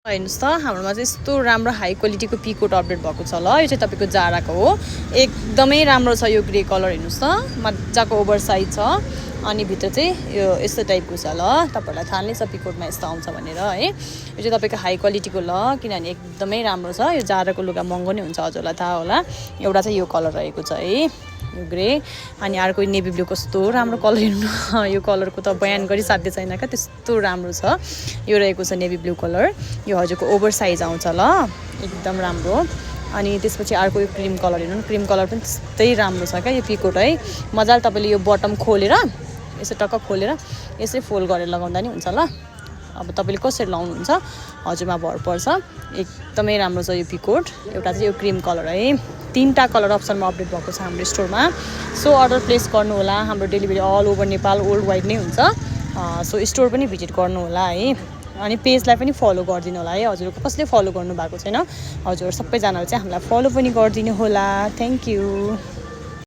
हेर्नुस् त हाम्रोमा चाहिँ यस्तो राम्रो हाई क्वालिटीको पीकोट अपडेट भएको छ ल। यो चाहिँ तपाईको जाराको हो। एकदमै राम्रो छ यो ग्रे कलर। हेर्नुस् त मजाको ओभरसाइज छ अनि भित्र चाहिँ यो यस्तो टाइपको छ ल। तपाईहरुलाई थाहा नै छ पीकोटमा यस्तो आउँछ भनेर है। यो चाहिँ तपाईको हाई क्वालिटीको ल, किनभने एकदमै राम्रो छ। यो जाराको लुगा महँगो नै हुन्छ, हजुरलाई थाहा होला। एउटा चाहिँ यो कलर रहेको छ है, यो ग्रे। अनि अर्को नेभी ब्लू, कस्तो राम्रो कलर हेर्नु। यो कलरको त बयान गरी साध्य छैन क्या, त्यस्तो राम्रो छ। यो रहेको छ नेभी ब्लू कलर। यो हजुरको ओभर साइज आउँछ ल, एकदम राम्रो। अनि त्यसपछि अर्को यो क्रिम कलर हेर्नु, क्रिम कलर पनि त्यस्तै राम्रो छ क्या यो पीकोट है। मजाले तपाईले यो बटम खोलेर यसो टक्क खोलेर यसै फोल्ड गरेर लगाउँदा नि हुन्छ ल। अब तपाईले कसरी लाउनुहुन्छ हजुरमा भर पर्छ। एकदमै राम्रो छ यो पीकोट। एउटा चाहिँ यो क्रिम कलर है। 3टा कलर अप्सनमा अपडेट भएको छ हाम्रो स्टोरमा। सो अर्डर प्लेस गर्नु होला। हाम्रो delivery all over Nepal world wide नै हुन्छ। सो स्टोर पनि भिजिट गर्नु होला है। अनि पेजलाई पनि फलो गरिदिनु होला है। हजुरको कसले फलो गर्नु भएको छैन, हजुर सबैजनाले चाहिँ हामीलाई फलो पनि गरिदिनु होला। Thank you.